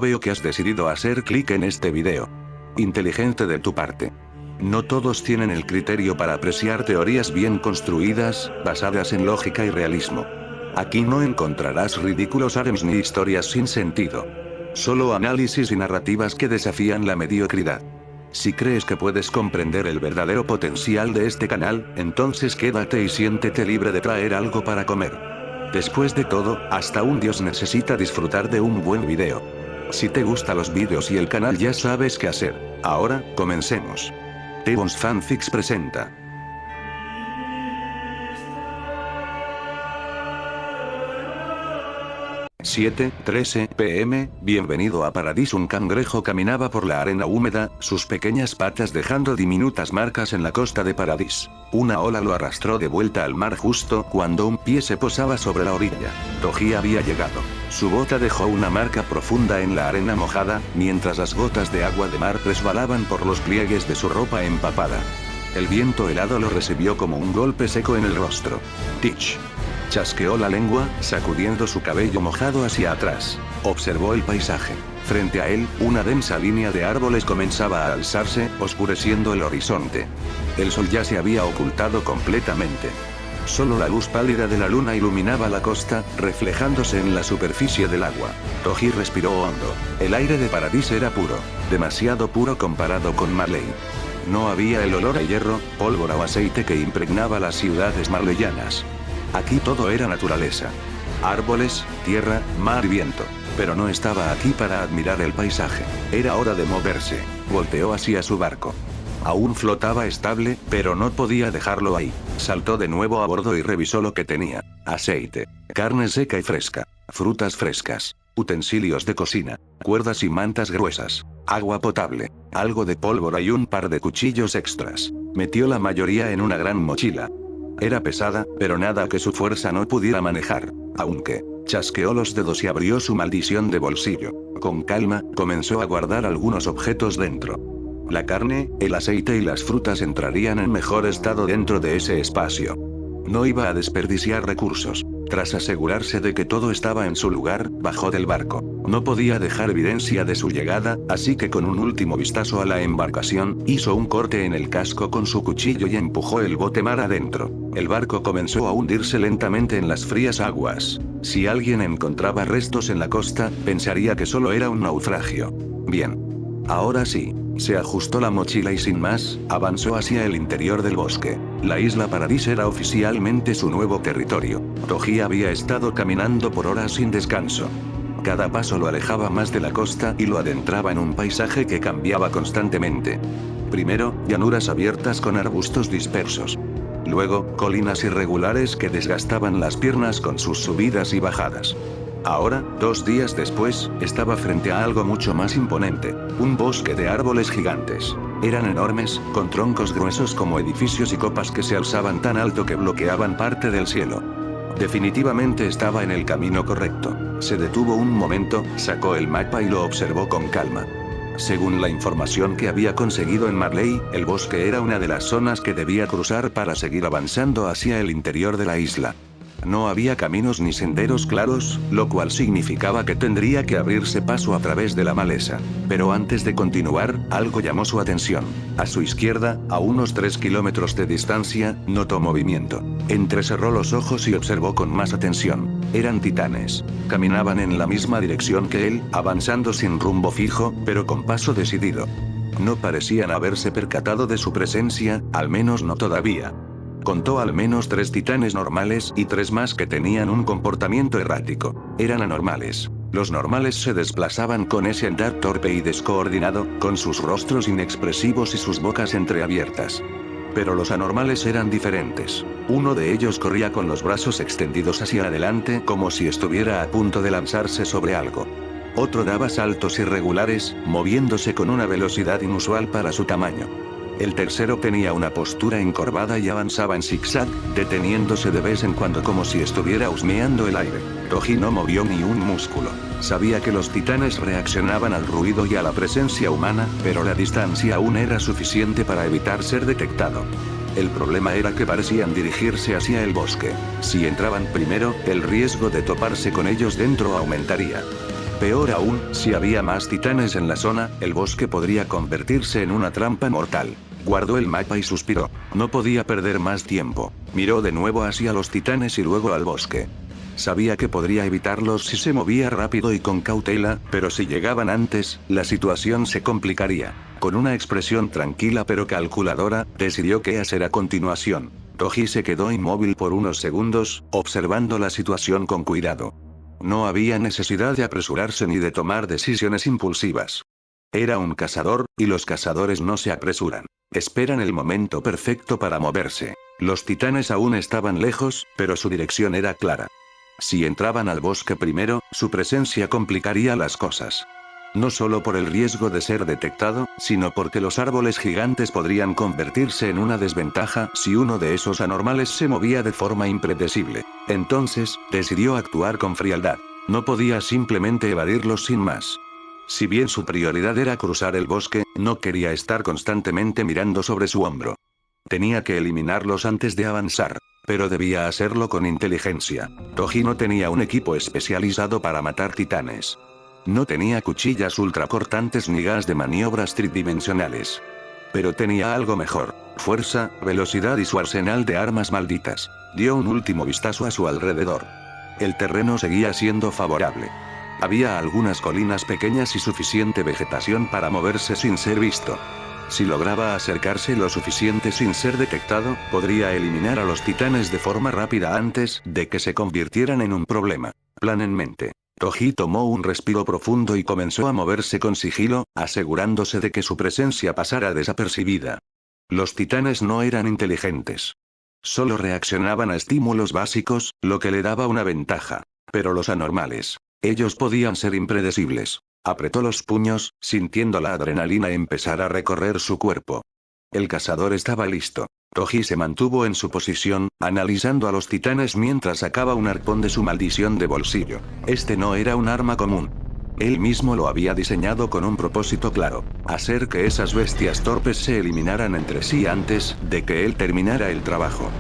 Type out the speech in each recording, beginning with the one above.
veo que has decidido hacer clic en este video. Inteligente de tu parte. No todos tienen el criterio para apreciar teorías bien construidas, basadas en lógica y realismo. Aquí no encontrarás ridículos harems ni historias sin sentido. Solo análisis y narrativas que desafían la mediocridad. Si crees que puedes comprender el verdadero potencial de este canal, entonces quédate y siéntete libre de traer algo para comer. Después de todo, hasta un dios necesita disfrutar de un buen video. Si te gustan los vídeos y el canal ya sabes qué hacer. Ahora, comencemos. Tebons Fanfics presenta. 7:13 p.m, bienvenido a Paradis. Un cangrejo caminaba por la arena húmeda, sus pequeñas patas dejando diminutas marcas en la costa de Paradis. Una ola lo arrastró de vuelta al mar justo cuando un pie se posaba sobre la orilla. Toji había llegado. Su bota dejó una marca profunda en la arena mojada, mientras las gotas de agua de mar resbalaban por los pliegues de su ropa empapada. El viento helado lo recibió como un golpe seco en el rostro. Teach. Chasqueó la lengua, sacudiendo su cabello mojado hacia atrás. Observó el paisaje. Frente a él, una densa línea de árboles comenzaba a alzarse, oscureciendo el horizonte. El sol ya se había ocultado completamente. Solo la luz pálida de la luna iluminaba la costa, reflejándose en la superficie del agua. Toji respiró hondo. El aire de Paradis era puro. Demasiado puro comparado con Marley. No había el olor a hierro, pólvora o aceite que impregnaba las ciudades marleyanas. Aquí todo era naturaleza. Árboles, tierra, mar y viento. Pero no estaba aquí para admirar el paisaje. Era hora de moverse. Volteó hacia su barco. Aún flotaba estable, pero no podía dejarlo ahí. Saltó de nuevo a bordo y revisó lo que tenía. Aceite, carne seca y fresca, frutas frescas, utensilios de cocina, cuerdas y mantas gruesas, agua potable, algo de pólvora y un par de cuchillos extras. Metió la mayoría en una gran mochila. Era pesada, pero nada que su fuerza no pudiera manejar. Aunque, chasqueó los dedos y abrió su maldición de bolsillo. Con calma, comenzó a guardar algunos objetos dentro. La carne, el aceite y las frutas entrarían en mejor estado dentro de ese espacio. No iba a desperdiciar recursos. Tras asegurarse de que todo estaba en su lugar, bajó del barco. No podía dejar evidencia de su llegada, así que con un último vistazo a la embarcación, hizo un corte en el casco con su cuchillo y empujó el bote mar adentro. El barco comenzó a hundirse lentamente en las frías aguas. Si alguien encontraba restos en la costa, pensaría que solo era un naufragio. Bien. Ahora sí. Se ajustó la mochila y sin más, avanzó hacia el interior del bosque. La isla Paradis era oficialmente su nuevo territorio. Toji había estado caminando por horas sin descanso. Cada paso lo alejaba más de la costa y lo adentraba en un paisaje que cambiaba constantemente. Primero, llanuras abiertas con arbustos dispersos. Luego, colinas irregulares que desgastaban las piernas con sus subidas y bajadas. Ahora, 2 días después, estaba frente a algo mucho más imponente, un bosque de árboles gigantes. Eran enormes, con troncos gruesos como edificios y copas que se alzaban tan alto que bloqueaban parte del cielo. Definitivamente estaba en el camino correcto. Se detuvo un momento, sacó el mapa y lo observó con calma. Según la información que había conseguido en Marley, el bosque era una de las zonas que debía cruzar para seguir avanzando hacia el interior de la isla. No había caminos ni senderos claros, lo cual significaba que tendría que abrirse paso a través de la maleza. Pero antes de continuar, algo llamó su atención. A su izquierda, a unos 3 kilómetros de distancia, notó movimiento. Entrecerró los ojos y observó con más atención. Eran titanes. Caminaban en la misma dirección que él, avanzando sin rumbo fijo, pero con paso decidido. No parecían haberse percatado de su presencia, al menos no todavía. Contó al menos 3 titanes normales y 3 más que tenían un comportamiento errático. Eran anormales. Los normales se desplazaban con ese andar torpe y descoordinado, con sus rostros inexpresivos y sus bocas entreabiertas. Pero los anormales eran diferentes. Uno de ellos corría con los brazos extendidos hacia adelante como si estuviera a punto de lanzarse sobre algo. Otro daba saltos irregulares, moviéndose con una velocidad inusual para su tamaño. El tercero tenía una postura encorvada y avanzaba en zigzag, deteniéndose de vez en cuando como si estuviera husmeando el aire. Toji no movió ni un músculo. Sabía que los titanes reaccionaban al ruido y a la presencia humana, pero la distancia aún era suficiente para evitar ser detectado. El problema era que parecían dirigirse hacia el bosque. Si entraban primero, el riesgo de toparse con ellos dentro aumentaría. Peor aún, si había más titanes en la zona, el bosque podría convertirse en una trampa mortal. Guardó el mapa y suspiró. No podía perder más tiempo. Miró de nuevo hacia los titanes y luego al bosque. Sabía que podría evitarlos si se movía rápido y con cautela, pero si llegaban antes, la situación se complicaría. Con una expresión tranquila pero calculadora, decidió qué hacer a continuación. Toji se quedó inmóvil por unos segundos, observando la situación con cuidado. No había necesidad de apresurarse ni de tomar decisiones impulsivas. Era un cazador, y los cazadores no se apresuran. Esperan el momento perfecto para moverse. Los titanes aún estaban lejos, pero su dirección era clara. Si entraban al bosque primero, su presencia complicaría las cosas. No solo por el riesgo de ser detectado, sino porque los árboles gigantes podrían convertirse en una desventaja si uno de esos anormales se movía de forma impredecible. Entonces, decidió actuar con frialdad. No podía simplemente evadirlos sin más. Si bien su prioridad era cruzar el bosque, no quería estar constantemente mirando sobre su hombro. Tenía que eliminarlos antes de avanzar. Pero debía hacerlo con inteligencia. Toji no tenía un equipo especializado para matar titanes. No tenía cuchillas ultracortantes ni gas de maniobras tridimensionales. Pero tenía algo mejor: fuerza, velocidad y su arsenal de armas malditas. Dio un último vistazo a su alrededor. El terreno seguía siendo favorable. Había algunas colinas pequeñas y suficiente vegetación para moverse sin ser visto. Si lograba acercarse lo suficiente sin ser detectado, podría eliminar a los titanes de forma rápida antes de que se convirtieran en un problema. Plan en mente. Toji tomó un respiro profundo y comenzó a moverse con sigilo, asegurándose de que su presencia pasara desapercibida. Los titanes no eran inteligentes. Solo reaccionaban a estímulos básicos, lo que le daba una ventaja. Pero los anormales, ellos podían ser impredecibles. Apretó los puños, sintiendo la adrenalina empezar a recorrer su cuerpo. El cazador estaba listo. Toji se mantuvo en su posición, analizando a los titanes mientras sacaba un arpón de su maldición de bolsillo. Este no era un arma común. Él mismo lo había diseñado con un propósito claro: hacer que esas bestias torpes se eliminaran entre sí antes de que él terminara el trabajo.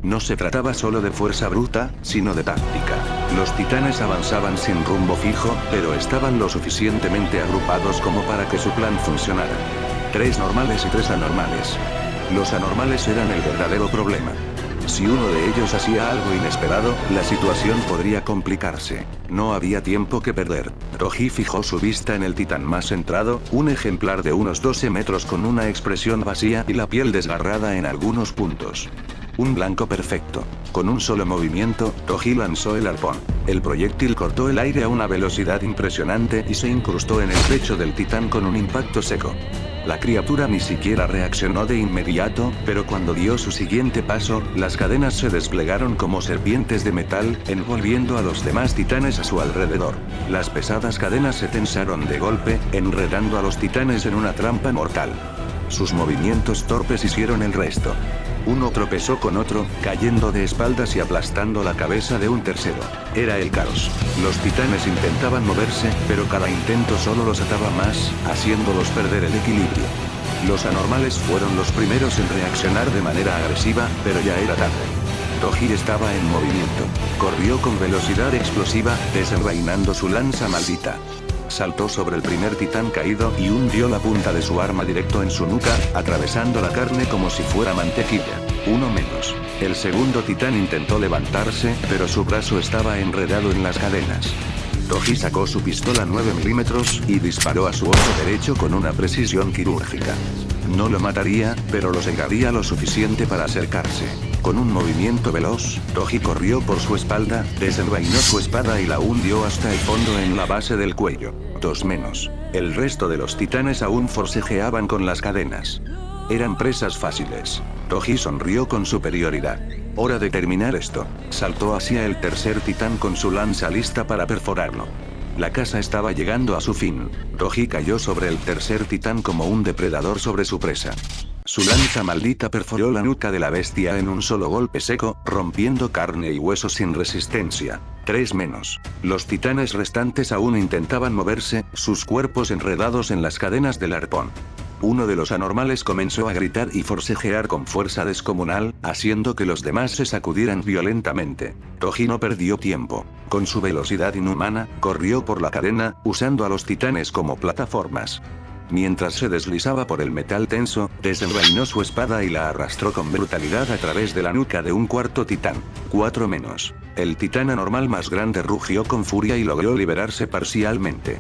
No se trataba solo de fuerza bruta, sino de táctica. Los titanes avanzaban sin rumbo fijo, pero estaban lo suficientemente agrupados como para que su plan funcionara. 3 normales y 3 anormales. Los anormales eran el verdadero problema. Si uno de ellos hacía algo inesperado, la situación podría complicarse. No había tiempo que perder. Toji fijó su vista en el titán más centrado, un ejemplar de unos 12 metros con una expresión vacía y la piel desgarrada en algunos puntos. Un blanco perfecto. Con un solo movimiento, Toji lanzó el arpón. El proyectil cortó el aire a una velocidad impresionante y se incrustó en el pecho del titán con un impacto seco. La criatura ni siquiera reaccionó de inmediato, pero cuando dio su siguiente paso, las cadenas se desplegaron como serpientes de metal, envolviendo a los demás titanes a su alrededor. Las pesadas cadenas se tensaron de golpe, enredando a los titanes en una trampa mortal. Sus movimientos torpes hicieron el resto. Uno tropezó con otro, cayendo de espaldas y aplastando la cabeza de un tercero. Era el caos. Los titanes intentaban moverse, pero cada intento solo los ataba más, haciéndolos perder el equilibrio. Los anormales fueron los primeros en reaccionar de manera agresiva, pero ya era tarde. Toji estaba en movimiento. Corrió con velocidad explosiva, desenvainando su lanza maldita. Saltó sobre el primer titán caído y hundió la punta de su arma directo en su nuca, atravesando la carne como si fuera mantequilla. Uno menos. El segundo titán intentó levantarse, pero su brazo estaba enredado en las cadenas. Toji sacó su pistola 9 milímetros y disparó a su ojo derecho con una precisión quirúrgica. No lo mataría, pero lo cegaría lo suficiente para acercarse. Con un movimiento veloz, Toji corrió por su espalda, desenvainó su espada y la hundió hasta el fondo en la base del cuello. 2 menos. El resto de los titanes aún forcejeaban con las cadenas. Eran presas fáciles. Toji sonrió con superioridad. Hora de terminar esto. Saltó hacia el tercer titán con su lanza lista para perforarlo. La caza estaba llegando a su fin. Toji cayó sobre el tercer titán como un depredador sobre su presa. Su lanza maldita perforó la nuca de la bestia en un solo golpe seco, rompiendo carne y hueso sin resistencia. 3 menos. Los titanes restantes aún intentaban moverse, sus cuerpos enredados en las cadenas del arpón. Uno de los anormales comenzó a gritar y forcejear con fuerza descomunal, haciendo que los demás se sacudieran violentamente. Toji no perdió tiempo. Con su velocidad inhumana, corrió por la cadena, usando a los titanes como plataformas. Mientras se deslizaba por el metal tenso, desenvainó su espada y la arrastró con brutalidad a través de la nuca de un cuarto titán. 4 menos. El titán anormal más grande rugió con furia y logró liberarse parcialmente.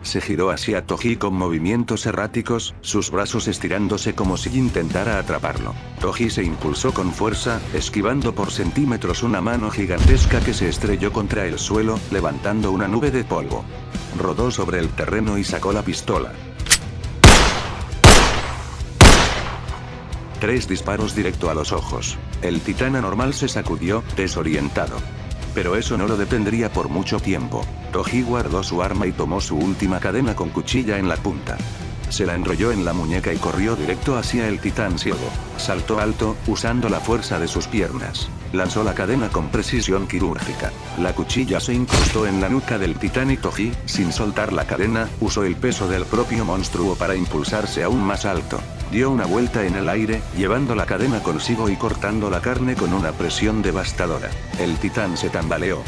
Se giró hacia Toji con movimientos erráticos, sus brazos estirándose como si intentara atraparlo. Toji se impulsó con fuerza, esquivando por centímetros una mano gigantesca que se estrelló contra el suelo, levantando una nube de polvo. Rodó sobre el terreno y sacó la pistola. 3 disparos directo a los ojos. El titán anormal se sacudió, desorientado. Pero eso no lo detendría por mucho tiempo. Toji guardó su arma y tomó su última cadena con cuchilla en la punta. Se la enrolló en la muñeca y corrió directo hacia el titán ciego. Saltó alto, usando la fuerza de sus piernas. Lanzó la cadena con precisión quirúrgica. La cuchilla se incrustó en la nuca del titán y Toji, sin soltar la cadena, usó el peso del propio monstruo para impulsarse aún más alto. Dio una vuelta en el aire, llevando la cadena consigo y cortando la carne con una presión devastadora. El titán se tambaleó.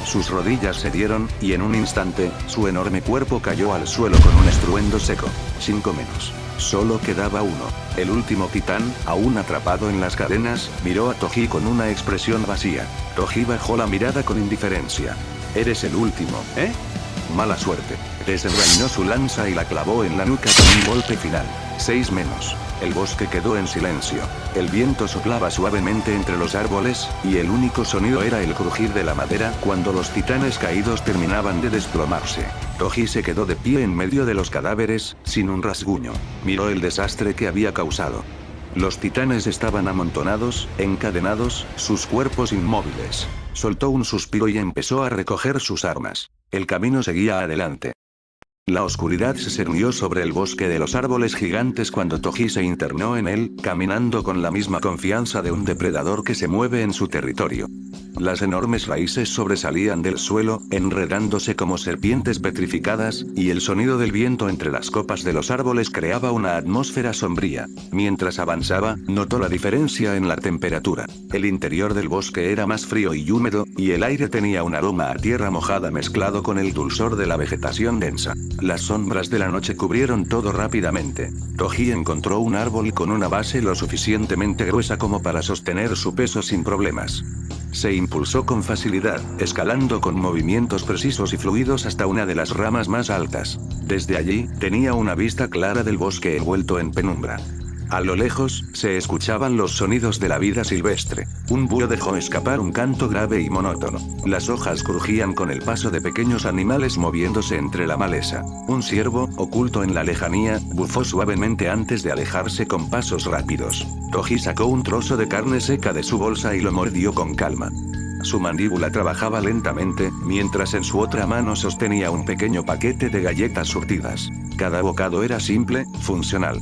Sus rodillas cedieron, y en un instante, su enorme cuerpo cayó al suelo con un estruendo seco. 5 menos. Solo quedaba uno. El último titán, aún atrapado en las cadenas, miró a Toji con una expresión vacía. Toji bajó la mirada con indiferencia. «Eres el último, ¿eh? Mala suerte». Desenvainó su lanza y la clavó en la nuca con un golpe final. 6 menos. El bosque quedó en silencio. El viento soplaba suavemente entre los árboles, y el único sonido era el crujir de la madera cuando los titanes caídos terminaban de desplomarse. Toji se quedó de pie en medio de los cadáveres, sin un rasguño. Miró el desastre que había causado. Los titanes estaban amontonados, encadenados, sus cuerpos inmóviles. Soltó un suspiro y empezó a recoger sus armas. El camino seguía adelante. La oscuridad se cernió sobre el bosque de los árboles gigantes cuando Toji se internó en él, caminando con la misma confianza de un depredador que se mueve en su territorio. Las enormes raíces sobresalían del suelo, enredándose como serpientes petrificadas, y el sonido del viento entre las copas de los árboles creaba una atmósfera sombría. Mientras avanzaba, notó la diferencia en la temperatura. El interior del bosque era más frío y húmedo, y el aire tenía un aroma a tierra mojada mezclado con el dulzor de la vegetación densa. Las sombras de la noche cubrieron todo rápidamente. Toji encontró un árbol con una base lo suficientemente gruesa como para sostener su peso sin problemas. Se impulsó con facilidad, escalando con movimientos precisos y fluidos hasta una de las ramas más altas. Desde allí, tenía una vista clara del bosque envuelto en penumbra. A lo lejos, se escuchaban los sonidos de la vida silvestre. Un búho dejó escapar un canto grave y monótono. Las hojas crujían con el paso de pequeños animales moviéndose entre la maleza. Un ciervo, oculto en la lejanía, bufó suavemente antes de alejarse con pasos rápidos. Toji sacó un trozo de carne seca de su bolsa y lo mordió con calma. Su mandíbula trabajaba lentamente, mientras en su otra mano sostenía un pequeño paquete de galletas surtidas. Cada bocado era simple, funcional.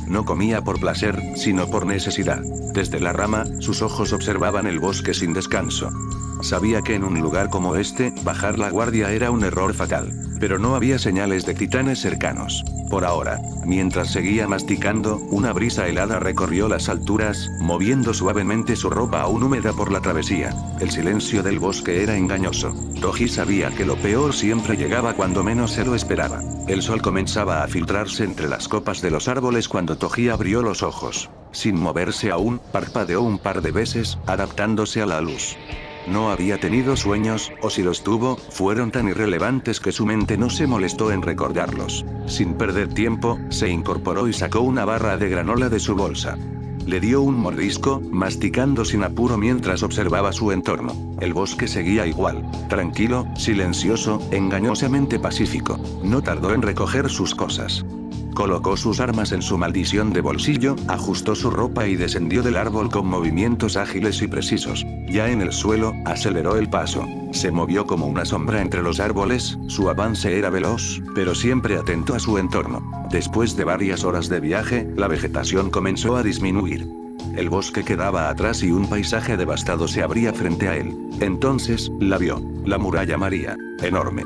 No comía por placer, sino por necesidad. Desde la rama, sus ojos observaban el bosque sin descanso. Sabía que en un lugar como este, bajar la guardia era un error fatal. Pero no había señales de titanes cercanos. Por ahora, mientras seguía masticando, una brisa helada recorrió las alturas, moviendo suavemente su ropa aún húmeda por la travesía. El silencio del bosque era engañoso. Toji sabía que lo peor siempre llegaba cuando menos se lo esperaba. El sol comenzaba a filtrarse entre las copas de los árboles cuando Toji abrió los ojos. Sin moverse aún, parpadeó un par de veces, adaptándose a la luz. No había tenido sueños, o si los tuvo, fueron tan irrelevantes que su mente no se molestó en recordarlos. Sin perder tiempo, se incorporó y sacó una barra de granola de su bolsa. Le dio un mordisco, masticando sin apuro mientras observaba su entorno. El bosque seguía igual, tranquilo, silencioso, engañosamente pacífico. No tardó en recoger sus cosas. Colocó sus armas en su maldición de bolsillo, ajustó su ropa y descendió del árbol con movimientos ágiles y precisos. Ya en el suelo, aceleró el paso. Se movió como una sombra entre los árboles, su avance era veloz, pero siempre atento a su entorno. Después de varias horas de viaje, la vegetación comenzó a disminuir. El bosque quedaba atrás y un paisaje devastado se abría frente a él. Entonces, la vio. La muralla María, enorme.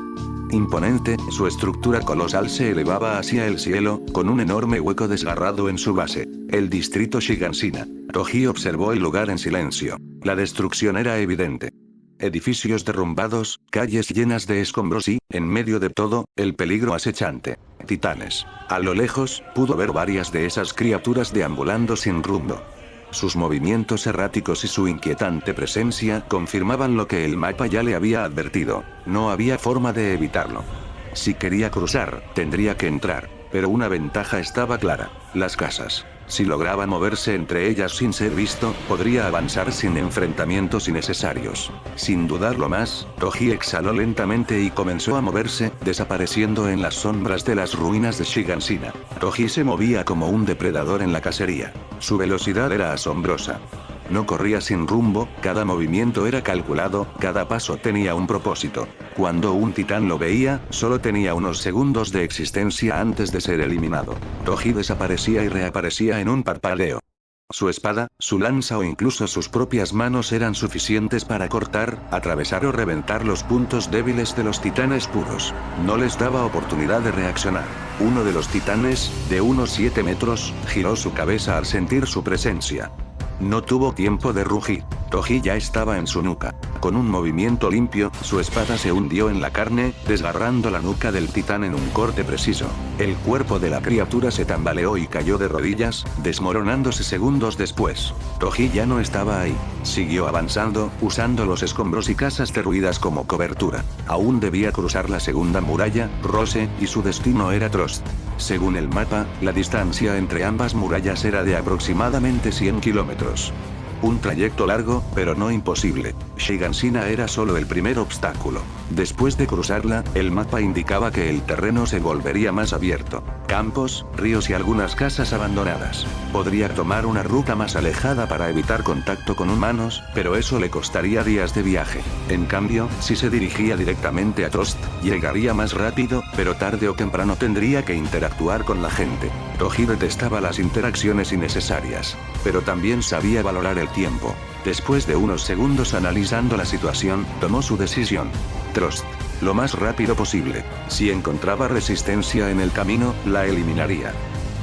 Imponente, su estructura colosal se elevaba hacia el cielo, con un enorme hueco desgarrado en su base. El distrito Shiganshina. Toji observó el lugar en silencio. La destrucción era evidente. Edificios derrumbados, calles llenas de escombros y, en medio de todo, el peligro acechante. Titanes. A lo lejos, pudo ver varias de esas criaturas deambulando sin rumbo. Sus movimientos erráticos y su inquietante presencia confirmaban lo que el mapa ya le había advertido. No había forma de evitarlo. Si quería cruzar, tendría que entrar. Pero una ventaja estaba clara: las casas. Si lograba moverse entre ellas sin ser visto, podría avanzar sin enfrentamientos innecesarios. Sin dudarlo más, Toji exhaló lentamente y comenzó a moverse, desapareciendo en las sombras de las ruinas de Shiganshina. Toji se movía como un depredador en la cacería. Su velocidad era asombrosa. No corría sin rumbo, cada movimiento era calculado, cada paso tenía un propósito. Cuando un titán lo veía, solo tenía unos segundos de existencia antes de ser eliminado. Toji desaparecía y reaparecía en un parpadeo. Su espada, su lanza o incluso sus propias manos eran suficientes para cortar, atravesar o reventar los puntos débiles de los titanes puros. No les daba oportunidad de reaccionar. Uno de los titanes, de unos 7 metros, giró su cabeza al sentir su presencia. No tuvo tiempo de rugir. Toji ya estaba en su nuca. Con un movimiento limpio, su espada se hundió en la carne, desgarrando la nuca del titán en un corte preciso. El cuerpo de la criatura se tambaleó y cayó de rodillas, desmoronándose segundos después. Toji ya no estaba ahí. Siguió avanzando, usando los escombros y casas derruidas como cobertura. Aún debía cruzar la segunda muralla, Rose, y su destino era Trost. Según el mapa, la distancia entre ambas murallas era de aproximadamente 100 kilómetros. Un trayecto largo, pero no imposible. Shiganshina era solo el primer obstáculo. Después de cruzarla, el mapa indicaba que el terreno se volvería más abierto. Campos, ríos y algunas casas abandonadas. Podría tomar una ruta más alejada para evitar contacto con humanos, pero eso le costaría días de viaje. En cambio, si se dirigía directamente a Trost, llegaría más rápido, pero tarde o temprano tendría que interactuar con la gente. Toji detestaba las interacciones innecesarias, pero también sabía valorar el tiempo. Después de unos segundos analizando la situación, tomó su decisión. Trost. Lo más rápido posible. Si encontraba resistencia en el camino, la eliminaría.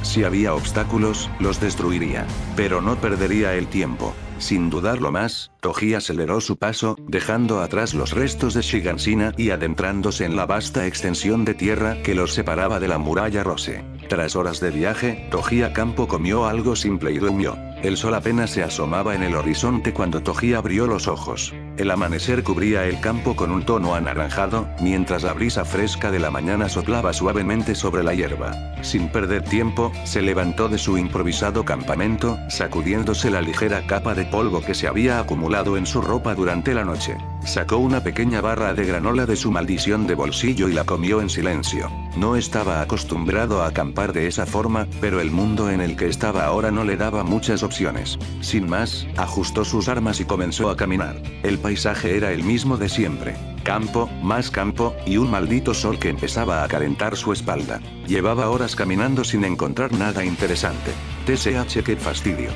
Si había obstáculos, los destruiría. Pero no perdería el tiempo. Sin dudarlo más, Toji aceleró su paso, dejando atrás los restos de Shiganshina y adentrándose en la vasta extensión de tierra que los separaba de la muralla Rose. Tras horas de viaje, Toji Campo comió algo simple y durmió. El sol apenas se asomaba en el horizonte cuando Toji abrió los ojos. El amanecer cubría el campo con un tono anaranjado, mientras la brisa fresca de la mañana soplaba suavemente sobre la hierba. Sin perder tiempo, se levantó de su improvisado campamento, sacudiéndose la ligera capa de polvo que se había acumulado en su ropa durante la noche. Sacó una pequeña barra de granola de su maldición de bolsillo y la comió en silencio. No estaba acostumbrado a acampar de esa forma, pero el mundo en el que estaba ahora no le daba muchas opciones. Sin más, ajustó sus armas y comenzó a caminar. El paisaje era el mismo de siempre. Campo, más campo, y un maldito sol que empezaba a calentar su espalda. Llevaba horas caminando sin encontrar nada interesante. TSH, qué fastidio.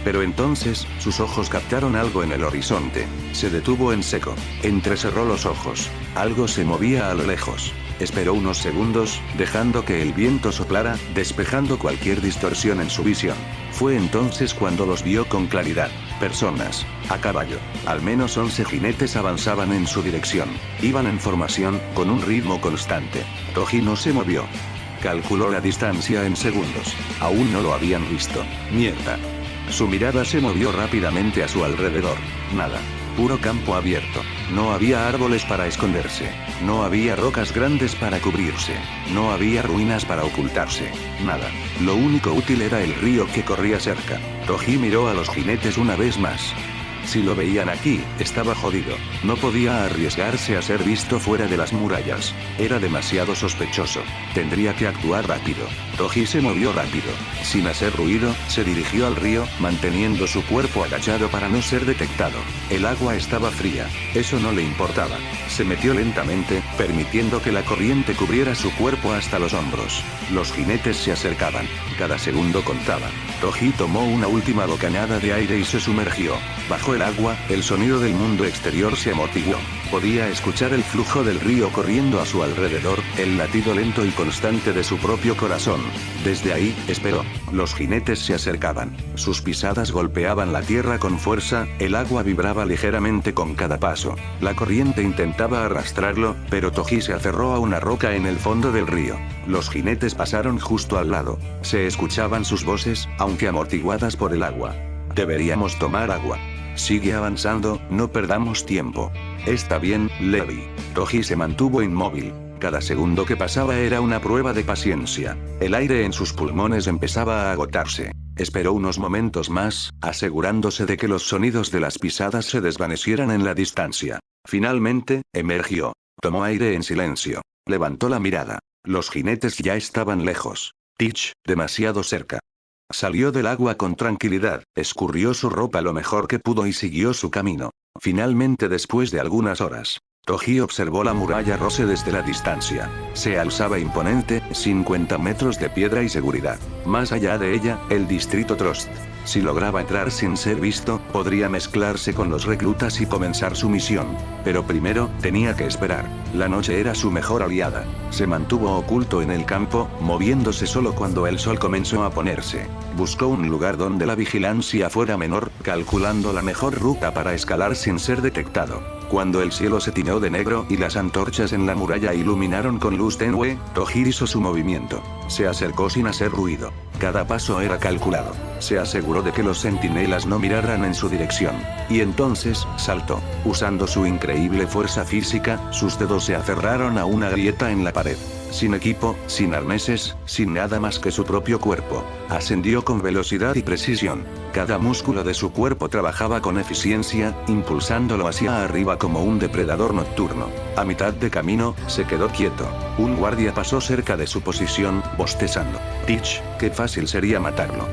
Pero entonces, sus ojos captaron algo en el horizonte. Se detuvo en seco. Entrecerró los ojos. Algo se movía a lo lejos. Esperó unos segundos, dejando que el viento soplara, despejando cualquier distorsión en su visión. Fue entonces cuando los vio con claridad. Personas. A caballo. Al menos 11 jinetes avanzaban en su dirección. Iban en formación, con un ritmo constante. Toji no se movió. Calculó la distancia en segundos. Aún no lo habían visto. Mierda. Su mirada se movió rápidamente a su alrededor. Nada. Puro campo abierto. No había árboles para esconderse. No había rocas grandes para cubrirse. No había ruinas para ocultarse. Nada. Lo único útil era el río que corría cerca. Toji miró a los jinetes una vez más. Si lo veían aquí, estaba jodido. No podía arriesgarse a ser visto fuera de las murallas. Era demasiado sospechoso. Tendría que actuar rápido. Toji se movió rápido. Sin hacer ruido, se dirigió al río, manteniendo su cuerpo agachado para no ser detectado. El agua estaba fría. Eso no le importaba. Se metió lentamente, permitiendo que la corriente cubriera su cuerpo hasta los hombros. Los jinetes se acercaban. Cada segundo contaba. Toji tomó una última bocanada de aire y se sumergió. Bajo bajo el agua, el sonido del mundo exterior se amortiguó. Podía escuchar el flujo del río corriendo a su alrededor, el latido lento y constante de su propio corazón. Desde ahí, esperó. Los jinetes se acercaban. Sus pisadas golpeaban la tierra con fuerza, el agua vibraba ligeramente con cada paso. La corriente intentaba arrastrarlo, pero Toji se aferró a una roca en el fondo del río. Los jinetes pasaron justo al lado. Se escuchaban sus voces, aunque amortiguadas por el agua. Deberíamos tomar agua. Sigue avanzando, no perdamos tiempo. Está bien, Levi. Toji se mantuvo inmóvil. Cada segundo que pasaba era una prueba de paciencia. El aire en sus pulmones empezaba a agotarse. Esperó unos momentos más, asegurándose de que los sonidos de las pisadas se desvanecieran en la distancia. Finalmente, emergió. Tomó aire en silencio. Levantó la mirada. Los jinetes ya estaban lejos. Teach, demasiado cerca. Salió del agua con tranquilidad, escurrió su ropa lo mejor que pudo y siguió su camino. Finalmente, después de algunas horas, Toji observó la muralla Rose desde la distancia. Se alzaba imponente, 50 metros de piedra y seguridad. Más allá de ella, el distrito Trost. Si lograba entrar sin ser visto, podría mezclarse con los reclutas y comenzar su misión. Pero primero, tenía que esperar. La noche era su mejor aliada. Se mantuvo oculto en el campo, moviéndose solo cuando el sol comenzó a ponerse. Buscó un lugar donde la vigilancia fuera menor, calculando la mejor ruta para escalar sin ser detectado. Cuando el cielo se tiñó de negro y las antorchas en la muralla iluminaron con luz tenue, Toji hizo su movimiento. Se acercó sin hacer ruido. Cada paso era calculado. Se aseguró de que los centinelas no miraran en su dirección. Y entonces, saltó. Usando su increíble fuerza física, sus dedos se aferraron a una grieta en la pared. Sin equipo, sin arneses, sin nada más que su propio cuerpo. Ascendió con velocidad y precisión. Cada músculo de su cuerpo trabajaba con eficiencia, impulsándolo hacia arriba como un depredador nocturno. A mitad de camino, se quedó quieto. Un guardia pasó cerca de su posición, bostezando. Teach, qué fácil sería matarlo.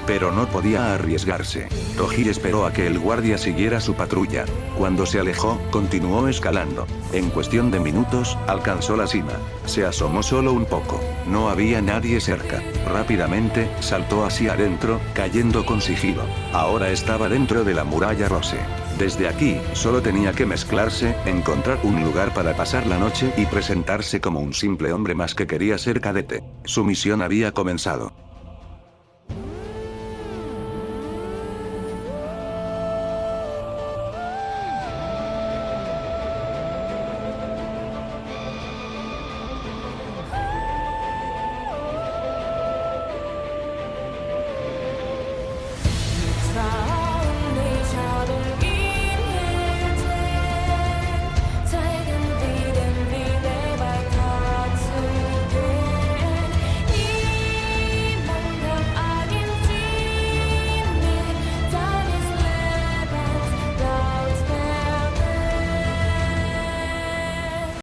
Pero no podía arriesgarse. Toji esperó a que el guardia siguiera su patrulla. Cuando se alejó, continuó escalando. En cuestión de minutos, alcanzó la cima. Se asomó solo un poco. No había nadie cerca. Rápidamente, saltó hacia adentro, cayendo con sigilo. Ahora estaba dentro de la muralla Rose. Desde aquí, solo tenía que mezclarse, encontrar un lugar para pasar la noche y presentarse como un simple hombre más que quería ser cadete. Su misión había comenzado.